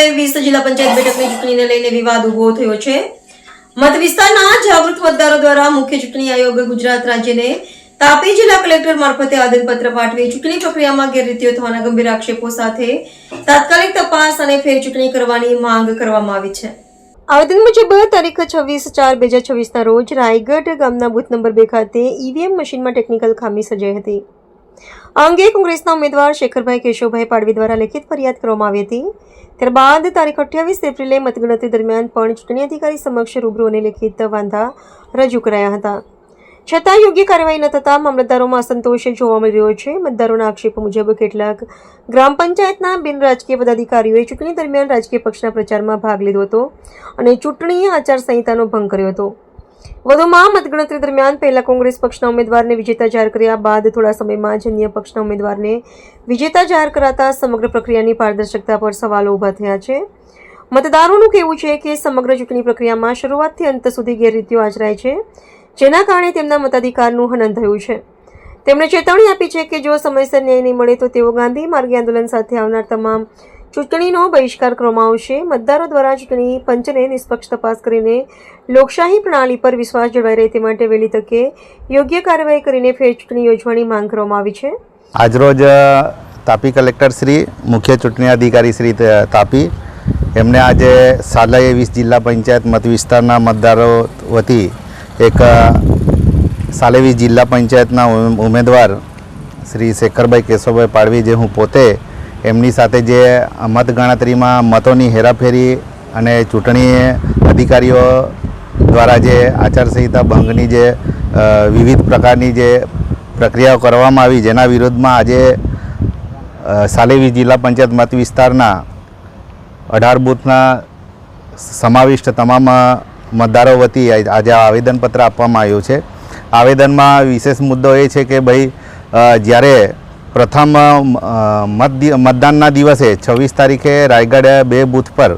સાલે 20 જિલ્લા પંચાયત બેઠકની ચૂંટણીને લઈને વિવાદ ઉભો થયો છે। મત વિસ્તારના જાગૃત મતદારો દ્વારા મુખ્ય ચૂંટણી આયોગ ગુજરાત રાજ્યને તાપી જિલ્લા કલેક્ટર મારફતે આવેદનપત્ર પાઠવી ચૂંટણી પ્રક્રિયામાં ગેરરીતિઓ થવાના ગંભીર આક્ષેપો સાથે તાત્કાલિક તપાસ અને ફેર ચૂંટણી કરવાની માંગ કરવામાં આવી છે। આવેદન મુજબ તારીખ 26/4/2026 રોજ રાયગઢ ગામના બૂથ નંબર 2 ખાતે ઈવીએમ મશીનમાં ટેકનિકલ ખામી સર્જાઈ હતી। આ અંગે કોંગ્રેસના ઉમેદવાર શેખરભાઈ કેશવભાઈ પાડવી દ્વારા લેખિત ફરિયાદ કરવામાં આવી હતી। ત્યારબાદ તારીખ 28 એપ્રિલે મતગણતરી દરમિયાન પણ ચૂંટણી અધિકારી સમક્ષ રૂબરૂ અને લેખિત વાંધા રજૂ કરાયા હતા, છતાં યોગ્ય કાર્યવાહી ન થતાં મામલતદારોમાં અસંતોષ જોવા મળી રહ્યો છે। મતદારોના આક્ષેપો મુજબ કેટલાક ગ્રામ પંચાયતના બિન રાજકીય પદાધિકારીઓએ ચૂંટણી દરમિયાન રાજકીય પક્ષના પ્રચારમાં ભાગ લીધો હતો અને ચૂંટણી આચારસંહિતાનો ભંગ કર્યો હતો। વધુમાં મતગણતરી દરમિયાન પહેલા કોંગ્રેસ પક્ષના ઉમેદવારને વિજેતા જાહેર કર્યા બાદ થોડા સમયમાં જ અન્ય પક્ષના ઉમેદવારને વિજેતા જાહેર કરાતા સમગ્ર પ્રક્રિયાની પારદર્શકતા પર સવાલો ઊભા થયા છે। મતદારોનું કહેવું છે કે સમગ્ર ચૂંટણી પ્રક્રિયામાં શરૂઆતથી અંત સુધી ગેરરીતિઓ આચરાય છે, જેના કારણે તેમના મતાધિકારનું હનન થયું છે। તેમણે ચેતવણી આપી છે કે જો સમયસર ન્યાય નહીં મળે તો તેઓ ગાંધી માર્ગે આંદોલન સાથે આવનાર તમામ ચૂંટણીનો બહિષ્કાર કરવામાં આવશે। મતદારો દ્વારા ચૂંટણી પંચને નિષ્પક્ષ તપાસ કરીને લોકશાહી પ્રણાલી પર વિશ્વાસ જળવાઈ રહે તે માટે વહેલી તકે યોગ્ય કાર્યવાહી કરીને ફેર ચૂંટણી યોજવાની માંગ કરવામાં આવી છે। આજરોજ તાપી કલેક્ટર શ્રી મુખ્ય ચૂંટણી અધિકારી શ્રી તાપી એમને આજે સાલે 20 જિલ્લા પંચાયત મત વિસ્તારના મતદારો વતી એક સાલે 20 જિલ્લા પંચાયતના ઉમેદવાર શ્રી શેખરભાઈ કેશવભાઈ પાડવી જે હું પોતે એમની સાથે જે મતગણતરીમાં મતોની હેરાફેરી અને ચૂંટણી અધિકારીઓ દ્વારા જે આચારસંહિતા ભંગની જે વિવિધ પ્રકારની જે પ્રક્રિયાઓ કરવામાં આવી જેના વિરોધમાં આજે સાલે 20 જિલ્લા પંચાયત મત વિસ્તારના 18 બૂથના સમાવિષ્ટ તમામ મતદારો વતી આજે આવેદનપત્ર આપવામાં આવ્યું છે। આવેદનમાં વિશેષ મુદ્દો એ છે કે ભાઈ જ્યારે પ્રથમ મતદાનના દિવસે 26 તારીખે રાયગઢ 2 બૂથ પર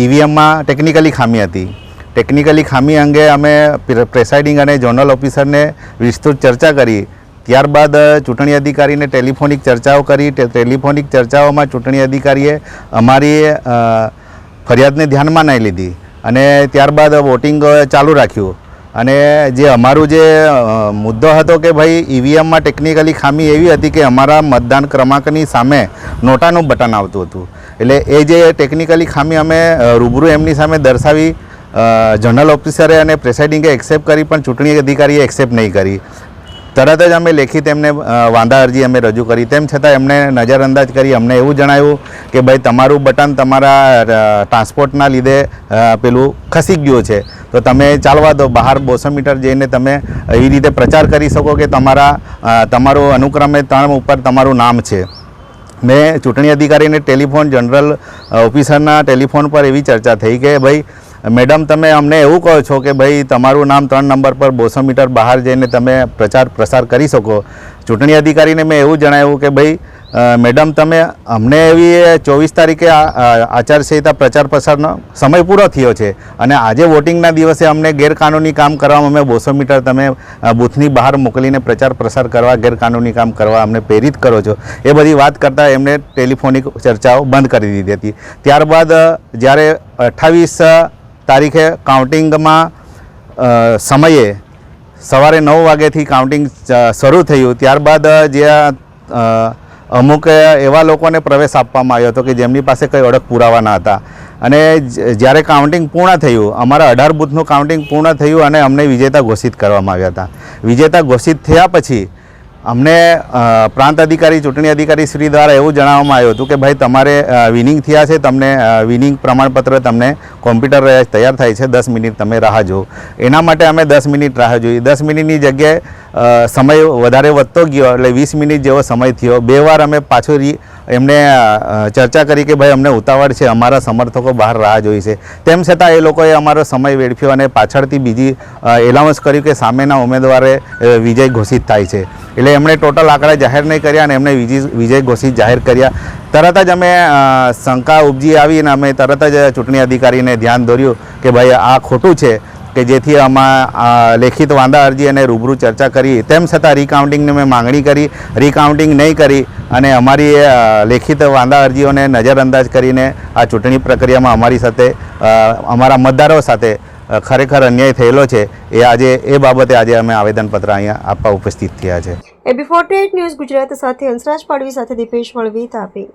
ઈવીએમમાં ટેકનિકલી ખામી હતી। ટેકનિકલી ખામી અંગે અમે પ્રેસાઇડિંગ અને ઝોનલ ઓફિસરને વિસ્તૃત ચર્ચા કરી। ત્યારબાદ ચૂંટણી અધિકારીને ટેલિફોનિક ચર્ચાઓ કરી। ટેલિફોનિક ચર્ચાઓમાં ચૂંટણી અધિકારીએ અમારી ફરિયાદને ધ્યાનમાં નહીં લીધી અને ત્યારબાદ વોટિંગ ચાલુ રાખ્યું અને જે અમારું જે મુદ્દો હતો કે ભાઈ ઈવીએમમાં ટેકનિકલી ખામી એવી હતી કે અમારા મતદાન ક્રમાંકની સામે નોટાનું બટન આવતું હતું, એટલે એ જે ટેકનિકલી ખામી અમે રૂબરૂ એમની સામે દર્શાવી જનરલ ઓફિસરે અને પ્રેસાઇડિંગે એક્સેપ્ટ કરી પણ ચૂંટણી અધિકારીએ એક્સેપ્ટ નહીં કરી। તરત જ અમે લેખિત એમને વાંધા અરજી અમે રજૂ કરી, તેમ છતાં એમણે નજરઅંદાજ કરી અમને એવું જણાવ્યું કે ભાઈ તમારું બટન તમારા ટ્રાન્સપોર્ટના લીધે પેલું ખસી ગયું છે, તો તમે ચાલવા દો, બહાર 200 મીટર જઈને તમે એવી રીતે પ્રચાર કરી શકો કે તમારું અનુક્રમે 3 ઉપર તમારું નામ છે। મેં ચૂંટણી અધિકારીને ટેલિફોન જનરલ ઓફિસરના ટેલિફોન પર એવી ચર્ચા થઈ કે ભાઈ મેડમ તમે અમને એવું કહો છો કે ભાઈ તમારું નામ 3 નંબર પર 200 મીટર બહાર જઈને તમે પ્રચાર પ્રસાર કરી શકો। ચૂંટણી અધિકારીને મેં એવું જણાવ્યું કે ભાઈ મેડમ તમે અમને એવી 24 તારીખે આચારસંહિતા પ્રચાર પ્રસારનો સમય પૂરો થયો છે અને આજે વોટિંગના દિવસે અમને ગેરકાનૂની કામ કરવામાં અમે 200 મીટર તમે બૂથની બહાર મોકલીને પ્રચાર પ્રસાર કરવા ગેરકાનૂની કામ કરવા અમને પ્રેરિત કરો છો, એ બધી વાત કરતાં એમણે ટેલિફોનિક ચર્ચાઓ બંધ કરી દીધી હતી। ત્યારબાદ જ્યારે 28 તારીખે કાઉન્ટિંગમાં સમયે સવારે 9 વાગ્યાથી કાઉન્ટિંગ શરૂ થયું। ત્યારબાદ જ્યાં અમુક એવા લોકોને પ્રવેશ આપવામાં આવ્યો હતો કે જેમની પાસે કંઈ ઓળખ પુરાવા ન હતા અને જ્યારે કાઉન્ટિંગ પૂર્ણ થયું, અમારા 18 બૂથનું કાઉન્ટિંગ પૂર્ણ થયું અને અમને વિજેતા ઘોષિત કરવામાં આવ્યા હતા। વિજેતા ઘોષિત થયા પછી અમને પ્રાંત અધિકારી ચૂંટણી અધિકારી શ્રી દ્વારા એવું જણાવવામાં આવ્યું હતું કે ભાઈ તમારે વિનિંગ થયા છે, તમને વિનિંગ પ્રમાણપત્ર તમને કોમ્પ્યુટર તૈયાર થાય છે, 10 મિનિટ તમે રાહ જુઓ। એના માટે અમે 10 મિનિટ રાહ જોઈ। 10 મિનિટની જગ્યાએ સમય વધારે વધતો ગયો એટલે 20 મિનિટ જેવો સમય થયો। 2 વાર અમે પાછું એમને ચર્ચા કરી કે ભાઈ અમને ઉતાવળ છે, અમારા સમર્થકો બહાર રાહ જોઈ છે, તેમ છતાં એ લોકોએ અમારો સમય વેડફ્યો અને પાછળથી બીજી એલાઉન્સ કર્યું કે સામેના ઉમેદવારે વિજય ઘોષિત થાય છે, એટલે એમણે ટોટલ આંકડા જાહેર નહીં કર્યા અને એમણે વિજય ઘોષિત જાહેર કર્યા। તરત જ અમે શંકા ઉપજી આવી અને અમે તરત જ ચૂંટણી અધિકારીને ધ્યાન દોર્યું કે ભાઈ આ ખોટું છે કે જેથી આમાં લેખિત વાંધા અરજી અને રૂબરૂ ચર્ચા કરી, તેમ છતાં રિકાઉન્ટિંગની મેં માંગણી કરી, રિકાઉન્ટિંગ નહીં કરી અને અમારી લેખિત વાંધા અરજીઓને નજરઅંદાજ કરીને આ ચૂંટણી પ્રક્રિયામાં અમારી સાથે અમારા મતદારો સાથે ખરેખર અન્યાય થયેલો છે એ બાબતે આજે અમે આવેદનપત્ર અહીંયા આપવા ઉપસ્થિત થયા છે. AB48 ન્યૂઝ ગુજરાત સાથે હંસરાજ પાડવી સાથે દીપેશ વળવી, તાપી.